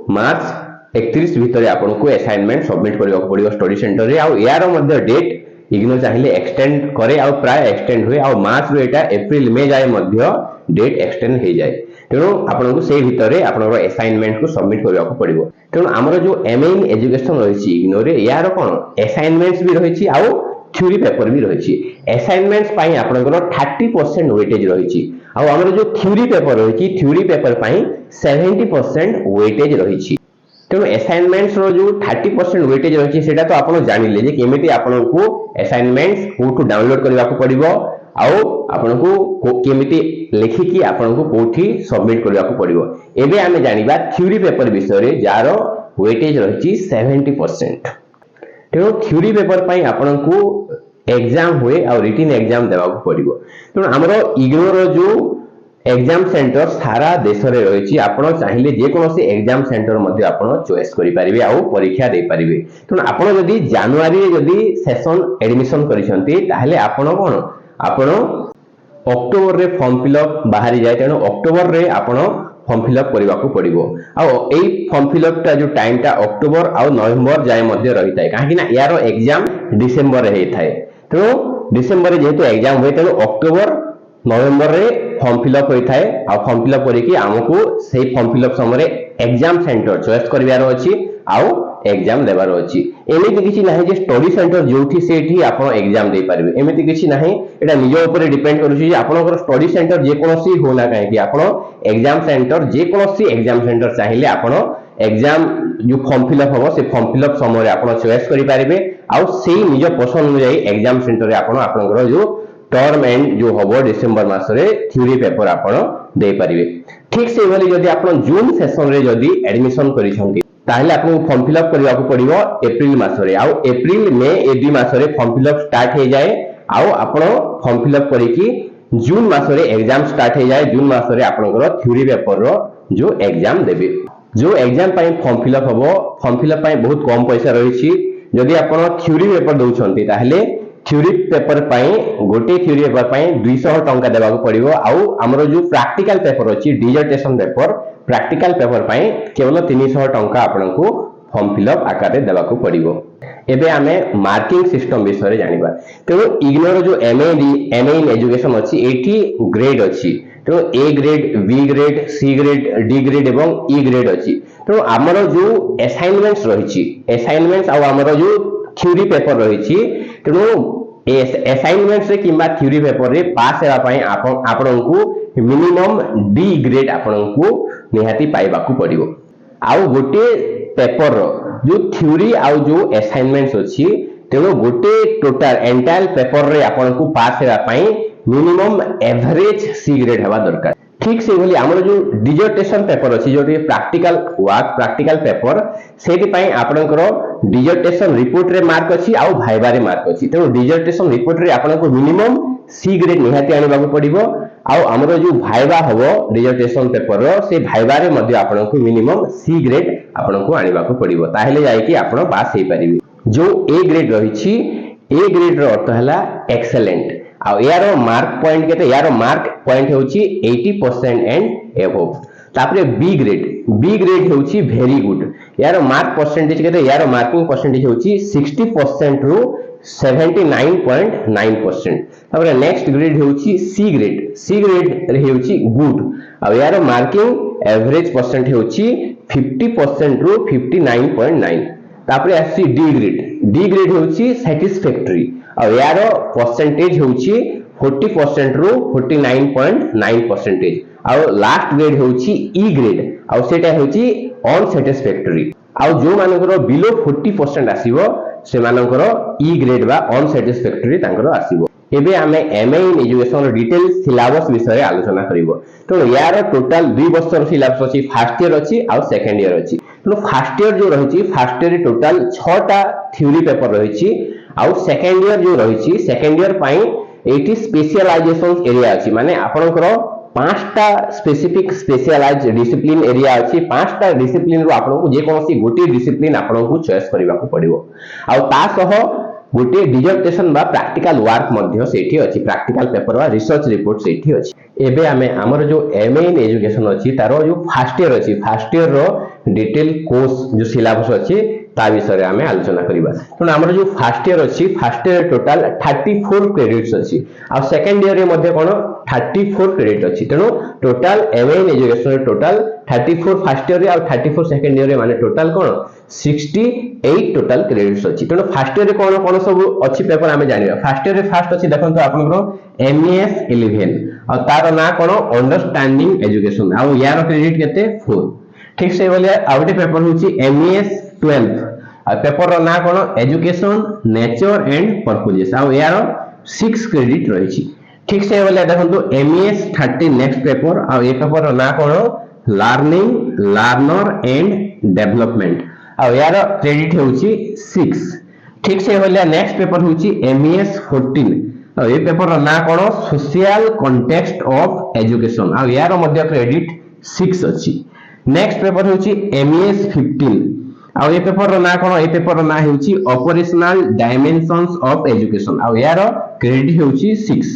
मार्च 31 भितरे आपण को असाइनमेंट सबमिट करबा को पड़ियो स्टडी सेंटर रे। आ यार मध्य डेट इग्नो चाहिले एक्सटेंड करे आ प्राय एक्सटेंड हुए आ मार्च रो एटा अप्रैल में जाय मध्य डेट एक्सटेंड हे जाय। तेणु आपको से भितर आप असाइनमेंट को सबमिट करने को पड़ो। तेणु आमर जो एमए इन एजुकेशन रही इग्नोर यार कौन असाइनमेंट्स भी रही आउ थ्योरी पेपर भी रही। असाइनमेंट्स पाई आपनकर 30% वेटेज रही आमर जो थ्योरी पेपर रही थ्योरी पेपर पाई 70% वेटेज रही। तेणु असाइनमेंट्स रो जो 30% वेटेज रही है तो आप जानिले जे केमिति आपको असाइनमेंट्स कोठू डाउनलोड करने को पड़ो आउ आपको केमिति लिखिकी आपको कोठी सबमिट करने को पड़ो। एबे आमे जानिबा थ्योरी पेपर विषय जार वेटेज रही 70%। तेणु थ्योरी पेपर पाई आपको एग्जाम हुए और रिटन एग्जाम देवा पड़ो। तेणु आमर इग्नोर जो एग्जाम सेंटर सारा देश में रही आप चाहिए जेकोसी एग्जाम सेंटर आप चॉइस करेंगे आउ परीक्षा दे पारे। तेणु आप जानुरी जदि सेशन एडमिशन करें आपण कौन आप अक्टोबर रे फॉर्म फिलअप बाहरी जाए। तेणु अक्टोबर रे आप फॉर्म फिलअप करने को पड़ो। आई फॉर्म फिलअप टा जो टाइम टा अक्टोबर आउ नवेम्बर जाए रही है कहीं यार एग्जाम डिसेम्बर रे होता है। तेणु डिसेम्बर जेहेतु एग्जाम हुए तेणु अक्टोबर नवेम्बर रे फॉर्म फिलअप होता है। फॉर्म फिलअप करके आमको से फॉर्म फिलअप समय एग्जाम सेंटर चॉइस करार अच्छी आउ एग्जाम देवार अच्छी। एमती किसी ना जे स्टडी सेंटर जो आप एग्जाम दे पारे एमती किसी ना यहाँ निज उपर डिपेंड कर स्टडी सेंटर जेकोसी होना कहीं आप एग्जाम सेंटर जेकोसी एग्जाम सेंटर चाहिए आप एग्जाम जो फॉर्म फिलअप हम से फॉर्म फिलअप समय आप चॉइस करेंगे आउ से निज पसंद अनुसार एग्जाम सेंटर आप जो टर्म एंड जो हम डिसेम्बर मसरे थ्योरी पेपर आप दे पारे। ठीक से भाई जदि आप जून सेशन रे जदि एडमिशन करिसेंती ताहले आपको फॉर्म फिलअप करने को पड़ो एप्रिल मसरे आउ एप्रिल मे ए दुई मसरे फॉर्म फिलअप स्टार्ट हो जाए आउ आप फॉर्म फिलअप करके जून मसरे एग्जाम स्टार्ट हो जाए। जून मसरे आपनकर थ्योरी पेपर रो जो एग्जाम देबे जो एग्जाम पाई फॉर्म फिलअप हम फॉर्म फिलअप पाई बहुत कम पैसा रही। जदि आप थ्योरी पेपर दउछंती ताहले थ्योरी पेपर पाई गोटे थ्योरी पेपर पाई 200 टंका देवा पड़ो। आउ आमर जो प्रैक्टिकल पेपर अच्छी डिजर्टेशन पेपर प्रैक्टिकल पेपर पाई केवल 300 टंका आपको फॉर्म फिलअप आकार देवा पड़ो। एबे आमे मार्किंग सिस्टम विषय जानिबा। तेणु इग्नोर जो एमए इन एजुकेशन अच्छी एटी ग्रेड अच्छी। तेणु A grade B grade C grade D grade एवं ई ग्रेड अच्छी। तेणु आमर जो असाइनमेंट्स रही असाइनमेंट्स आमर जो थ्योरी पेपर रही तेणु असाइनमेंट्स रे किंबा थ्योरी पेपर रे पास हेबा आपको मिनिमम डी ग्रेड आपको निहाती पाइबाकू पड़ो। आउ गोटे पेपर रो जो थ्योरी आउ जो असाइनमेंट्स अच्छी तेणु गोटे टोटाल एंटायर पेपर रे आपको पास हेबा मिनिमम एवरेज सी ग्रेड हेबा दरकार। ठीक से भली आमर जो डिजर्टेशन पेपर अच्छी जो प्रैक्टिकल वर्क प्रैक्टिकल पेपर से आपनकर डिजर्टेशन रिपोर्ट रे मार्क अच्छी आउ भाइबा रे मार्क अच्छी। तेणु डिजर्टेशन रिपोर्ट रे आपनको मिनिमम सी ग्रेड निहाती आनिबा पड़ो। आउ आमर जो भाइबा हबो डिजर्टेशन पेपर रो से भाइबा रे मध्ये आपनको मिनिमम सी ग्रेड आपनको आनिबा पड़ो ताहेले जाय कि आपण पास हे परिबे। जो ए ग्रेड रही ए ग्रेड रो अर्थ हला एक्सेलेंट आउ यार मार्क पॉइंट केते यार मार्क पॉइंट होची 80% एंड एबव। तापरे बी ग्रेड होची वेरी गुड यार मार्क परसेंटेज केते यार मार्किंग परसेंटेज होची 60% रु 79.9%। तापरे नेक्स्ट ग्रेड होची सी ग्रेड रे होची गुड आ यार मार्किंग एवरेज परसेंट होची 50% रु 59.9। तापरे आसी डी ग्रेड होची सैटिस्फैक्टरी आ यार परसेंटेज होची 40% रु 49.9%। आ लास्ट ग्रेड होची ई ग्रेड आ सेटा होची अनसैटिस्फैक्टरी। आ जो मानकर बिलो 40% आसीबो से मानकर ई ग्रेड बा अनसैटिस्फैक्टरी तांकर आसीबो। एबे आमे MA in education detail syllabus विषय आलोचना करिवो। तो यार टोटल 2 वर्षर सिलेबस अछि फर्स्ट ईयर अछि आ सेकंड ईयर अछि। तो फर्स्ट ईयर जो रहिछि फर्स्ट ईयर टोटल 6 टा थ्योरी पेपर रहिछि आउ सेकंड ईयर जो रही सेकंड ईयर पाई एटी स्पेशलाइजेशन एरिया अच्छी माने आपनकर 5टा स्पेसिफिक स्पेशलाइज डिसिप्लिन एरिया अच्छी। 5टा डिसिप्लिन रो आपनको जे कोनोसी गोटे डिसिप्लिन आपनको चॉइस करबा को पड़िवो आउ ता सह गोटे डिजर्टेशन बा प्रैक्टिकल वर्क मध्ये सेठी अछि प्रैक्टिकल पेपर बा रिसर्च रिपोर्ट सेठी अछि। एबे आमे हमर जो एमए इन एजुकेशन अछि तारो जो फर्स्ट ईयर अछि फर्स्ट ईयर रो डिटेल कोर्स जो सिलेबस अछि ता विषय आम आलोचना करबा। तेणु आमर जो फर्स्ट ईयर अच्छी फर्स्ट ईयर टोटाल 34 क्रेडिट्स अच्छी आ सेकंड ईयर मध्ये कोन 34 क्रेडिट अच्छी। तेणु total MA in education total 34 first year और 34 सेकंड ईयर माने टोटाल कोन 68 टोटाल क्रेडिट्स अच्छी। तेणु फर्स्ट ईयर कोन कोन सब अच्छी पेपर आम जानिबा। फर्स्ट ईयर फर्स्ट अच्छी देखंतो आपनकर एमईएस 11 और तार ना कोन अंडरस्टैंडिंग एजुकेशन आ यार क्रेडिट केते 4। ठीक से बोले आ गोटे पेपर होची एमईएस 12 आ पेपर रो ना कोन एजुकेशन नेचर एंड पर्पजेस आ यार 6 क्रेडिट रहिछि। ठीक से बोले देखंतो एमईएस 30 नेक्स्ट पेपर आ ए पेपर रो ना कोन लर्निंग लर्नर एंड डेवलपमेंट आ यार क्रेडिट होची 6। ठीक से बोले नेक्स्ट पेपर होची एमईएस 14 आ ए पेपर रो ना कोन सोशल कॉन्टेक्स्ट ऑफ एजुकेशन आ यार मध्ये क्रेडिट 6 अछि। नेक्स्ट पेपर होची एमईएस 15 आ ए पेपर रो ना कोन ए पेपर रो ना होची ऑपरेशनल डायमेंशंस ऑफ एजुकेशन आ यार क्रेडिट होची 6।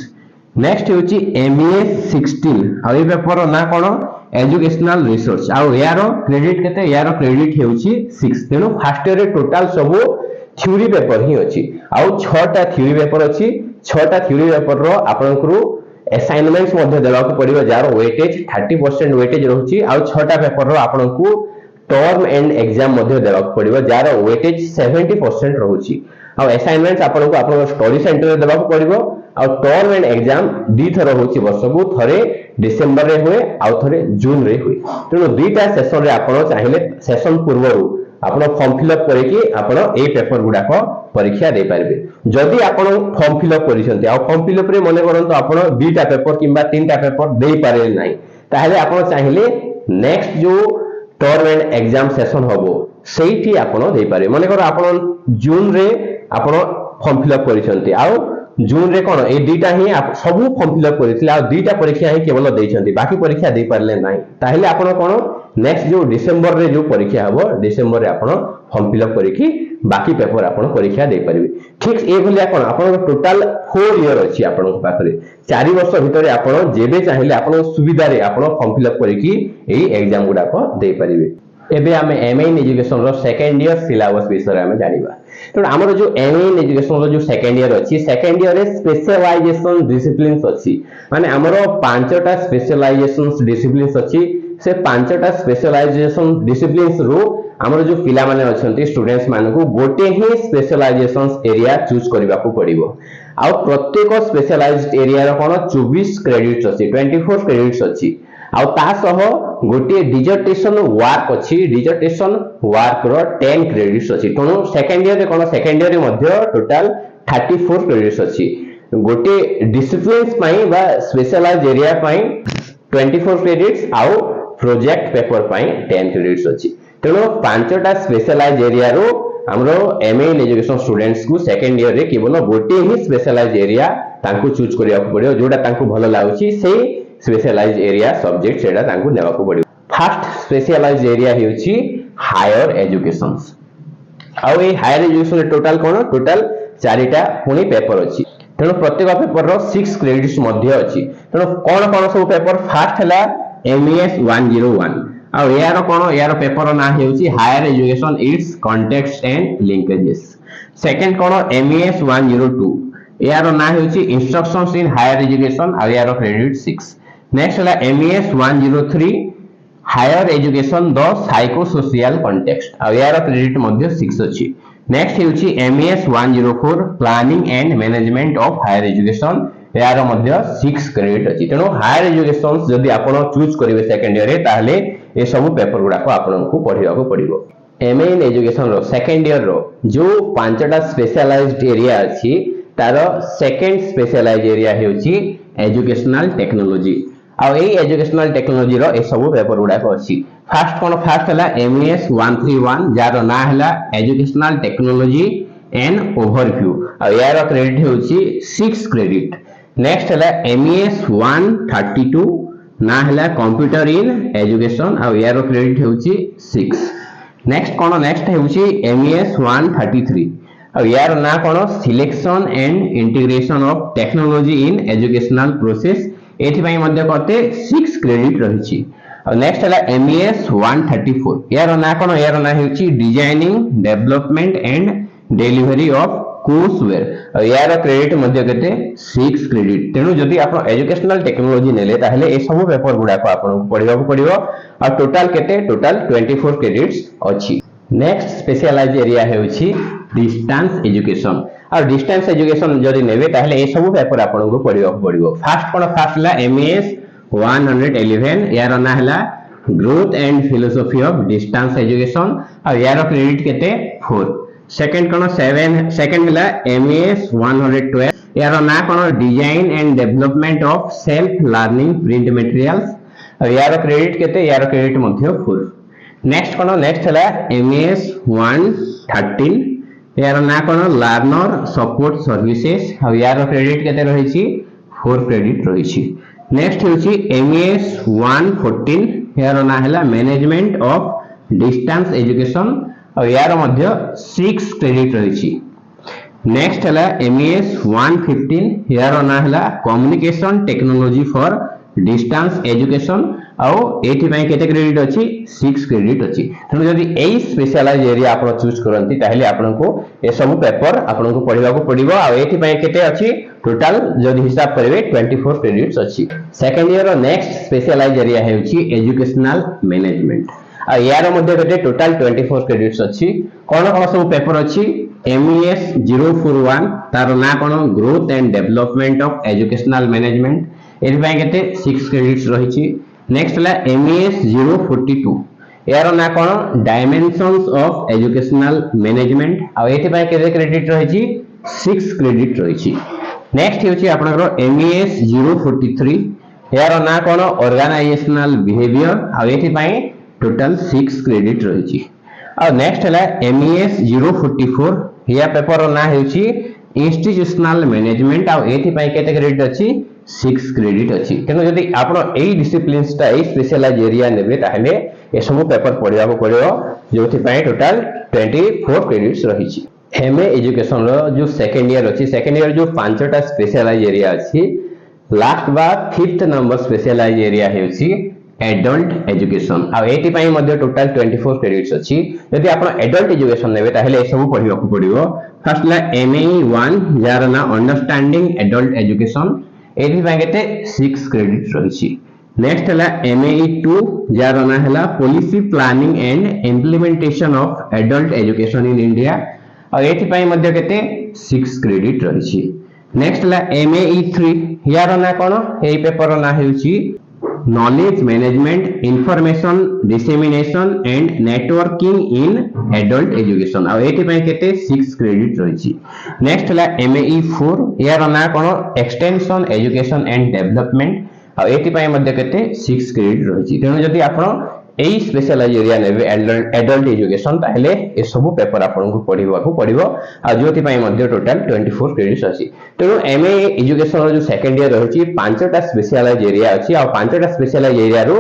नेक्स्ट होची एमईएस 16 आ ए पेपर रो ना कोन एजुकेशनल रिसर्च आ यार क्रेडिट केते यार क्रेडिट होची 6। तेनो फर्स्ट ईयर टोटल सब थ्योरी पेपर ही अछि आ 6टा थ्योरी पेपर अछि। 6टा थ्योरी पेपर रो आपनकरू असाइनमेंट्स मध्ये देबा को पड़िबो जार वेटेज 30% वेटेज रहउची आ 6टा पेपर रो आपनकू टर्म एंड एग्जाम मध्ये देबा को पड़िबो जार वेटेज 70% रहउची आ असाइनमेंट्स आपनकू आपन स्टडी सेंटर रे देबा को पड़िबो आ टर्म एंड एग्जाम दी थरो होची वर्षकू थरे डिसेंबर रे होए आ थरे जून रे होए। तेनो दुईटा सेशन रे आपन चाहिले सेशन पूर्वरु आपण फॉर्म फिल अप करे कि आपण ए पेपर गुडा को परीक्षा दे पारबे। जदि आपण फॉर्म फिल अप करिसंती आ फॉर्म फिल अप रे मने करंतो आपण दुईटा पेपर किबा तीनटा पेपर दे पारे नाही ताहले आपण चाहिले नेक्स्ट जो टर्म एंड एग्जाम सेशन हबो सेठी आपण दे पारे। मने कर आपण जून रे आपण फॉर्म फिल अप करिसंती आ जून रे कोन ए दुईटा ही सब फॉर्म फिल अप करिथिले आ दुईटा परीक्षा ही केवल देइछंती बाकी परीक्षा दे पारले नाही ताहले आपण कोन नेक्स्ट जो डिसेंबर रे जो परीक्षा हबो डिसेंबर रे आपण फॉर्म फिल अप करिकि बाकी पेपर आपण परीक्षा दे परिबे। ठीक ए भलिया कोन आपण टोटल 4 इयर अछि आपण पाखरे 4 वर्ष भितरे आपण जेबे चाहिले आपण सुविधा रे आपण फॉर्म फिल अप करिकि एई एग्जाम गुडा को दे परिबे। एबे हमें एमए इन एजुकेशन रो सेकंड ईयर सिलेबस विषय रे हमें जानिबा। तो हमर जो एमए इन एजुकेशन रो जो सेकंड ईयर अछि सेकंड ईयर रे स्पेशलाइजेशन डिसिप्लिन्स अछि माने हमरो पांचटा स्पेशलाइजेशंस डिसिप्लिन्स अछि। से पांचटा स्पेशलाइजेशन डिसिप्लिन्स रो हमर जो पिला माने अछंती स्टूडेंट्स मानको गोटे ही स्पेशलाइजेशंस एरिया चूज करबा को पड़िबो आ प्रत्येक स्पेशलाइज्ड एरिया रो कोन 24 क्रेडिट्स अछि 24 क्रेडिट्स अछि आ ता सह गोटे डिजर्टेशन वर्क अछि डिजर्टेशन वर्क रो 10 क्रेडिट्स अछि। तनो सेकंड ईयर रे कोन सेकंड ईयर रे मध्ये टोटल 34 क्रेडिट्स अछि। गोटे डिसिप्लिन्स पई बा स्पेशलाइज्ड एरिया पई 24 क्रेडिट्स आ प्रोजेक्ट पेपर पई 10 क्रेडिट्स अछि। तेनो पांचटा स्पेशलाइज्ड एरिया रो हमरो एमए इन एजुकेशन स्टूडेंट्स को सेकंड ईयर रे केवल गोटे ही स्पेशलाइज्ड एरिया तांको चूज करिया को पड़ियो जोटा तांको भलो लागुची सेही स्पेशलाइज्ड एरिया सब्जेक्ट सेडा तांको नेबा को पड़ियो। फर्स्ट स्पेशलाइज्ड एरिया हेउची हायर एजुकेशंस आ ए हायर एजुकेशन टोटल कोन टोटल 4टा पुनी पेपर अछि। तेनो प्रत्येक पेपर रो 6 क्रेडिट्स मध्ये अछि। तेनो कोन कोन सब पेपर फर्स्ट हला एमईएस 101 आ यार कोन यार पेपर ना हेउची higher education its context and linkages. Second कोन एमईएस 102 यार ना हेउची इंस्ट्रक्शंस इन हायर एजुकेशन आ यार क्रेडिट 6। नेक्स्ट हला MES 103 higher education the psycho social context आ यार क्रेडिट मध्ये 6 अछि। नेक्स्ट हेउची MES 104 planning and management of higher education यार मध्ये 6 क्रेडिट अछि। तेनो हायर एजुकेशन जदि आपण चूज करिवे सेकंड ईयर रे ताहले ए सब पेपर गुडा को आपण को पढिबा को पड़िबो। एमए इन एजुकेशन रो सेकंड ईयर रो जो पांचटा स्पेशलाइज्ड एरिया अछि तार सेकंड स्पेशलाइज्ड एरिया हेउची एजुकेशनल टेक्नोलॉजी आ ए एजुकेशनल टेक्नोलॉजी रो ए सब पेपर गुडा को अछि। फर्स्ट कोन फर्स्ट हला एमईएस 131 जार ना हला एजुकेशनल टेक्नोलॉजी एंड ओवरव्यू आ यार क्रेडिट हेउची 6 क्रेडिट। नेक्स्ट हला एमईएस 132 ना हला कंप्यूटर इन एजुकेशन आ यार क्रेडिट हेउची 6। नेक्स्ट कोन नेक्स्ट हेउची एमईएस 133 आ यार ना कोन selection and integration of technology in educational process एथि पई मध्ये करते 6 क्रेडिट रहिछि। नेक्स्ट है एमईएस 134 यार ना कोन यार ना हेउची designing development and delivery of courseware यार क्रेडिट मध्ये केते 6 क्रेडिट तेनु जदी आपण एजुकेशनल टेक्नोलॉजी नेले ताहले ए सब पेपर गुडा को आपण पढिबा को पडिबो आ टोटल केते टोटल 24 क्रेडिट्स अछि। नेक्स्ट स्पेशलाइज एरिया हेउची डिस्टेंस एजुकेशन आ डिस्टेंस एजुकेशन जदी नेबे ताहले ए सब पेपर आपण को पढिबा को पडिबो। फर्स्ट ला एमईएस 111 यार ना हला growth and philosophy of distance education आ यार क्रेडिट केते 4। सेकंड कोन 7 सेकंड हला एमईएस 112 यार ना कोन design and development of self learning print materials आ यार क्रेडिट केते यार क्रेडिट मध्ये 4। नेक्स्ट कोन नेक्स्ट हला एमईएस 113 यार ना कोन लर्नर सपोर्ट सर्विसेज आ यार क्रेडिट केते रही छी 4 क्रेडिट रही छी। नेक्स्ट होची एमईएस 114 यार ना हला मैनेजमेंट ऑफ डिस्टेंस एजुकेशन और यार मध्य 6 क्रेडिट रही छी। नेक्स्ट हला एमईएस 115 यार ना हला communication technology for distance education और एठी पय केते क्रेडिट अछि 6 क्रेडिट अछि। तनो जदी एई स्पेशलाइज एरिया आपण चूज करंती ताहले आपनको ए सब पेपर आपनको पढिबा को पडिबो आ एठी पय केते अछि टोटल जदी हिसाब करबे 24 क्रेडिट्स अछि। सेकंड ईयर रो नेक्स्ट स्पेशलाइज एरिया हेउछि एजुकेशनल मैनेजमेंट आ यार मध्ये केते टोटल 24 क्रेडिट्स अछि। कोन कोन सब पेपर अछि एमईएस 041 तार ना कोन growth and development of educational management एठी पय केते 6 क्रेडिट्स रहिछि। नेक्स्ट ला एमईएस 042 यार ना कोन डायमेंशंस ऑफ एजुकेशनल मैनेजमेंट आ एठी पय केते क्रेडिट रहिछि 6 क्रेडिट रहिछि। नेक्स्ट हेउछि आपनकर एमईएस 043 यार ना कोन ऑर्गेनाइजेशनल बिहेवियर आ एठी पय टोटल 6 क्रेडिट रहिछि। आ नेक्स्ट हला एमईएस 044 या पेपर ना हेउछि इंस्टीट्यूशनल मैनेजमेंट आ एठी पय केते क्रेडिट अछि 6 क्रेडिट अछि। तेनो जदी आपण एई डिसिप्लिन्स ता एई स्पेशलाइज एरिया नेबे ताहले ए सब पेपर पढिबा को पडियो जोथि पय टोटल 24 क्रेडिट्स रहिछि। एमए एजुकेशन रो जो सेकंड ईयर अछि सेकंड ईयर जो पांचटा स्पेशलाइज एरिया अछि लास्ट बा 5th नंबर स्पेशलाइज एरिया हेउछि एडल्ट एजुकेशन आ एटी पय मध्ये टोटल 24 क्रेडिट्स अछि। यदि आपण एडल्ट एजुकेशन नेबे ताहले ए सब पढिबा को पडियो। फर्स्ट ला एमई 1 जार ना अंडरस्टैंडिंग एडल्ट एजुकेशन एटी पय केते 6 क्रेडिट्स रहिछि। नेक्स्ट हला एमई 2 जार ना हला policy planning and implementation of adult education in India और एटी पय मध्ये केते 6 क्रेडिट रहिछि। नेक्स्ट ला एमई 3 यार ना कोन एई पेपर ना हेउछि knowledge management information dissemination and networking in adult education और एटी पय केते 6 क्रेडिट रहिछि। नेक्स्ट ला एमई 4 यार ना कोन एक्सटेंशन एजुकेशन एंड डेवलपमेंट और एटी पय मध्ये केते 6 क्रेडिट रहिछि। तेनु जदी आपण एई स्पेशलाइज एरिया नेबे एडल्ट एजुकेशन ताहले ए सब पेपर आपन को पढिबा को पडिबो आ जोथि पय मध्ये टोटल 24 क्रेडिट्स अछि। तेनु एमए एजुकेशन रो जो सेकंड ईयर रहछि पांचटा स्पेशलाइज एरिया अछि आ पांचटा स्पेशलाइज एरिया रो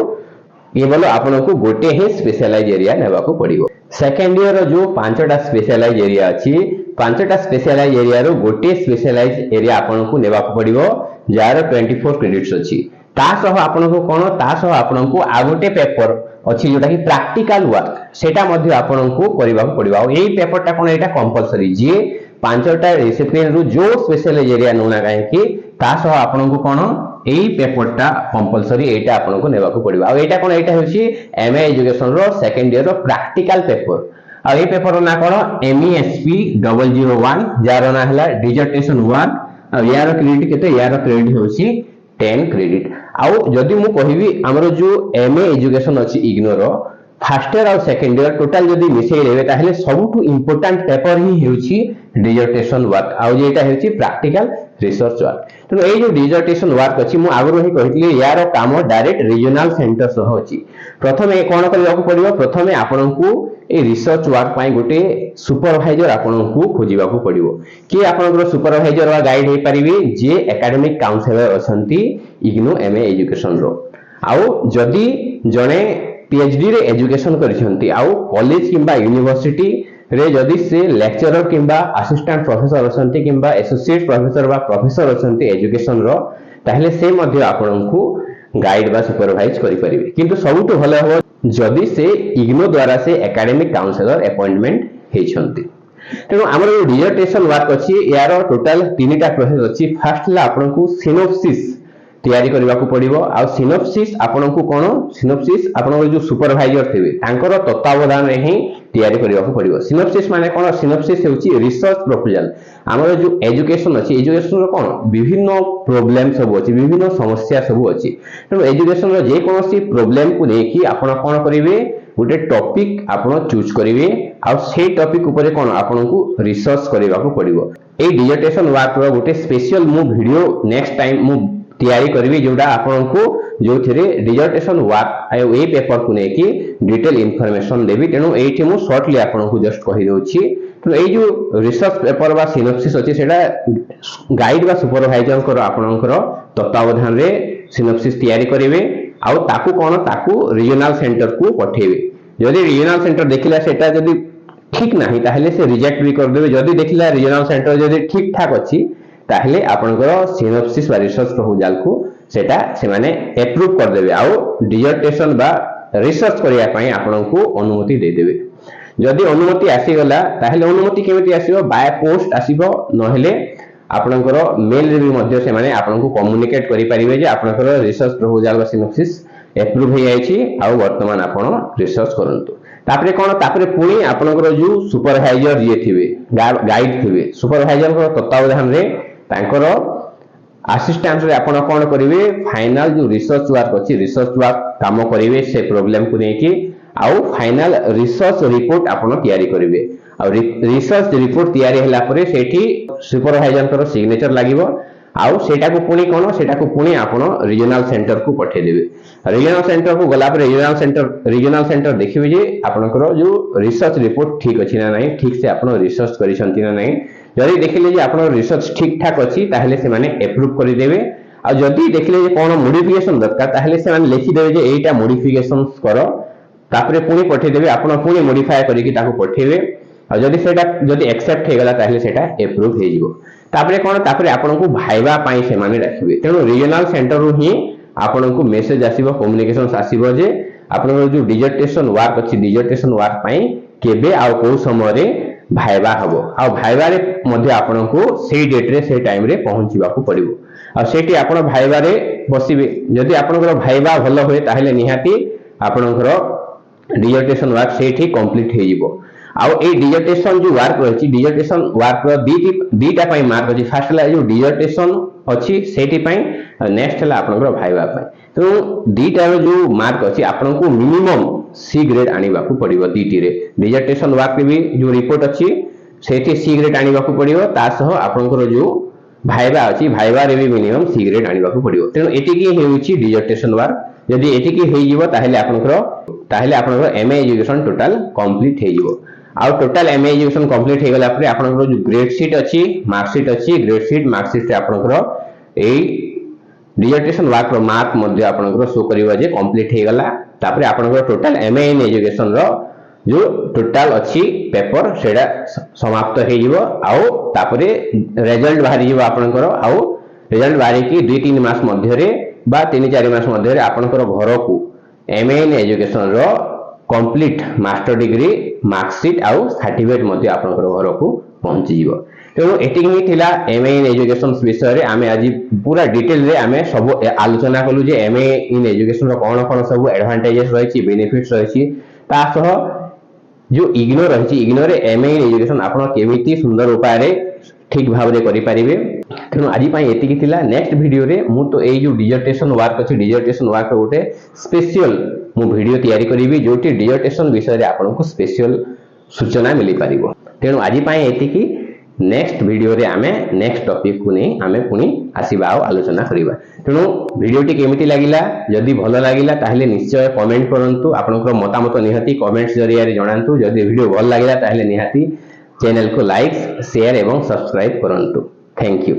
केवल आपन को गोटे ही स्पेशलाइज एरिया नेबा को पडिबो। सेकंड ईयर रो जो पांचटा स्पेशलाइज एरिया अछि पांचटा स्पेशलाइज एरिया रो गोटे स्पेशलाइज एरिया आपन को नेबा को पडिबो जार 24 क्रेडिट्स अछि। तासह आपन को कोन तासह आपन को आ गोटे पेपर अछि जोटा कि प्रैक्टिकल वर्क सेटा मध्ये आपन को करिबा पडिबा और एई पेपरटा कोन एटा कंपलसरी जे पांचटा डिसिप्लिन रु जो स्पेशलाइज एरिया नोना काहे कि तासह आपन को कोन एई पेपरटा कंपलसरी एटा आपन को नेबा को पडिबा और एटा कोन एटा होछि एमए एजुकेशन रो सेकंड ईयर रो प्रैक्टिकल पेपर और एई पेपर ना कोन एमईएसपी 001 जार ना हला डिसर्टेशन वर्क और यार क्रेडिट केते यार क्रेडिट होछि 10 क्रेडिट। आउ जदि मु कहिबी हमरो जो एमए एजुकेशन अछि इग्नोर फर्स्ट ईयर और सेकंड ईयर टोटल जदि मिसै लेबे ताहले सबटु इंपोर्टेंट पेपर ही हेउछि डिसर्टेशन वर्क आउ जेटा हेउछि प्रैक्टिकल रिसर्च वर्क। तो ए जो डिसर्टेशन वर्क अछि मु आगरो ही कहितली यार काम डायरेक्ट रीजनल सेंटर सह अछि। प्रथमे कोन करबा को पडिबो प्रथमे आपन को ए रिसर्च वर्क पय गोटे सुपरवाइजर आपन को खोजिबा को पडिबो कि आपन को सुपरवाइजर वा गाइड हे परिबे जे एकेडमिक काउंसलर अछंती इग्नो एमए एजुकेशन रो आउ जदि जने पीएचडी रे एजुकेशन करिसंती आउ कॉलेज किंबा यूनिवर्सिटी रे जदि से लेक्चरर किंबा असिस्टेंट प्रोफेसर अछंती किंबा एसोसिएट प्रोफेसर बा प्रोफेसर अछंती एजुकेशन रो ताहले से मध्ये आपन को गाइड बा सुपरवाइज करि परिबे किंतु सबुठ भलो हो जदि से इग्नो द्वारा से एकेडमिक काउंसलर अपॉइंटमेंट हेछंती। तेणु आमर जो डिजर्टेशन वर्क अच्छी यार टोटाल तीनटा प्रोसेस अच्छी। फर्स्ट है आपन को सिनोप्सिस तैयारी करबा को पड़िबो। आ सिनोप्सिस आपन को कोन सिनोप्सिस आपन जो सुपरवाइजर थिबे तांकर तत्वावधान रे ही तैयारी करबा को पड़िबो। सिनोप्सिस माने कोन सिनोप्सिस हेउची रिसर्च प्रपोजल। हमर जो एजुकेशन अछि एजुकेशन रो कोन विभिन्न प्रॉब्लम सब अछि विभिन्न समस्या सब अछि। तेणु एजुकेशन रो जे कोनोसी प्रॉब्लम को लेकी आपन कोन करिवे गोटे टॉपिक आपन चूज करिवे आ से टॉपिक ऊपर कोन आपन को रिसर्च करबा को पड़िबो। ए डिजर्टेशन वर्क रो गोटे स्पेशल मु वीडियो नेक्स्ट टाइम मु तैयारी करबी जोटा आपन को जो थिरे डिजर्टेशन वर्क आयो ए पेपर को लेकी डिटेल इंफॉर्मेशन देबी। तेणु एठी मु शॉर्टली आपन को जस्ट कहि दोछि। तो ए जो रिसर्च पेपर बा सिनोप्सिस अछि सेटा गाइड बा सुपरवाइजर को आपनकर तत्वावधान रे सिनोप्सिस तैयारी करिवे आ ताकू कोन ताकू रीजनल सेंटर को पठेबे। जदि रीजनल सेंटर देखिला सेटा जदि ठीक नाही ताहले से रिजेक्ट भी कर देबे। जदि देखिला रीजनल सेंटर जदि ठीक ठाक अछि ताहले आपनकर सिनोप्सिस बा रिसर्च प्रपोजल को सेटा से माने अप्रूव कर देबे आ डिजर्टेशन बा रिसर्च करिया पई आपन को अनुमति दे देबे। जदि अनुमति आसी गला ताहले अनुमति केमिति आसीबो बाय पोस्ट आसीबो नहेले आपनकर मेल रे भी मध्य से माने आपन को कम्युनिकेट करि परिबे जे आपनकर रिसर्च प्रपोजल बा सिनोप्सिस अप्रूव हे आइछि आ वर्तमान आपन रिसर्च करंतु। तापरे कोन तापरे पुणी आपनकर जो सुपरवाइजर जे थिबे गाइड थिबे सुपरवाइजर को तत्वावधान रे तांकर असिस्टेंट रे आपन कोन करिवे फाइनल जो रिसर्च वर्क अछि रिसर्च वर्क काम करिवे से प्रॉब्लम को लेकी आउ फाइनल रिसर्च रिपोर्ट आपन तैयारी करिवे। आ रिसर्च रिपोर्ट तैयारी हला परे सेठी सुपरवाइजर कर सिग्नेचर लागिवो आउ सेटा को पुणी कोन सेटा को पुणी आपन रीजनल सेंटर को पठे देबे। रीजनल सेंटर को गला पर रीजनल सेंटर देखिबे जे आपनकर जो रिसर्च रिपोर्ट ठीक अछि ना नाही ठीक से आपन रिसर्च करिसंती ना नाही। जदि देखिले जे आपन रिसर्च ठीक ठाक अछि ताहले से माने अप्रूव करि देबे। आ जदि देखिले जे कोन मॉडिफिकेशन दरकार ताहले से माने लिखि देबे जे एटा मॉडिफिकेशंस करो तापरे पुणी पठे देबे आपन पुणी मॉडिफाई करिकि ताको पठेबे। आ जदि सेटा जदि एक्सेप्ट हे गला ताहले सेटा अप्रूव हे जिवो। तापरे कोन तापरे आपन को भाइबा पाई से माने राखिबे। तेणु रीजनल सेंटर रु ही आपन को मेसेज आसीबो कम्युनिकेशंस आसीबो जे आपन जो डिजर्टेशन वर्क अछि डिजर्टेशन वर्क पाई केबे आ को समय रे भाइबा हबो। आ भाइबा रे मध्ये आपन को सेही डेट रे सेही टाइम रे पहुंचीबा को पड़िबो। आ सेठी आपन भाइबा रे बसिबे। जदि आपनकर भाइबा भलो होय ताहले निहाती आपनकर डिजर्टेशन वर्क सेठी कंप्लीट हे जिवो। आ ए डिजर्टेशन जो वर्क रहछि डिजर्टेशन वर्क रो दीटा पई मार्क अछि। फर्स्ट ला जो डिजर्टेशन अछि सेठी पई नेक्स्ट ला आपनकर भाइबा पई। तो दीटा रो जो मार्क अछि आपन को मिनिमम सी ग्रेड आनिबा को पड़िबो। दीटी रे डिजर्टेशन वर्क रे भी जो रिपोर्ट अछि सेठी सी ग्रेड आनिबा को पड़िबो। ता सह आपनकर जो भाइबा अछि भाइबा रे भी मिनिमम सी ग्रेड आनिबा को पड़िबो। तेनु एटी की हेउछि डिजर्टेशन वर्क। यदि एटी की हे जिवो ताहले आपनकर एमए एजुकेशन टोटल कंप्लीट हे जिवो। आ टोटल एमए एजुकेशन कंप्लीट हे गला परे आपनकर जो ग्रेड शीट अछि मार्कशीट अछि ग्रेड शीट मार्कशीट रे आपनकर ए डिजर्टेशन वर्क रो मार्क मध्ये आपनकर शो करिवा जे कंप्लीट हे गला। तापरे आपनकर टोटल एमए इन एजुकेशन रो जो टोटल अछि पेपर सेडा समाप्त हे जिवो। आउ तापरे रिजल्ट बाहरी जिवो आपनकर। आउ रिजल्ट बाहरी की 2-3 मास मध्ये रे बा 3-4 मास मध्ये रे आपनकर घर को एमए इन एजुकेशन रो कंप्लीट मास्टर डिग्री मार्कशीट आउ सर्टिफिकेट मध्ये आपनकर घर को पहुंची जिवो। तेणु एटिक ही थिला एमए इन एजुकेशन विषय रे आमे आज पूरा डिटेल रे आमे सब आलोचना कलु जे एमए इन एजुकेशन रो कोन कोन सब एडवांटेजेस रहिछि बेनिफिट्स रहिछि ता सह जो इग्नो रहिछि इग्नो रे एमए इन एजुकेशन आपन केमिति सुंदर उपाय रे ठीक भाव रे करि परिबे। तेणु आज पई एतिकी थिला। नेक्स्ट वीडियो रे मु तो ए जो डिजर्टेशन वर्क अछि डिजर्टेशन वर्क गोटे स्पेशल मु वीडियो तैयारी करिवि जोटी डिजर्टेशन विषय रे आपन को स्पेशल सूचना मिली परिबो। तेणु आज पई एतिकी। नेक्स्ट वीडियो रे आमे नेक्स्ट टॉपिक को नै आमे पुनी आसीबा आ आलोचना करिबा। तेणु वीडियो टी केमिति लागिला जदि भलो लागिला ताहले निश्चय कमेंट करंतु। आपनकर मतामत निहाती कमेंट्स जरिया रे जणांतु। जदि वीडियो भल लागिला ताहले निहाती चैनल को लाइक शेयर एवं सब्सक्राइब करंतु। Thank you.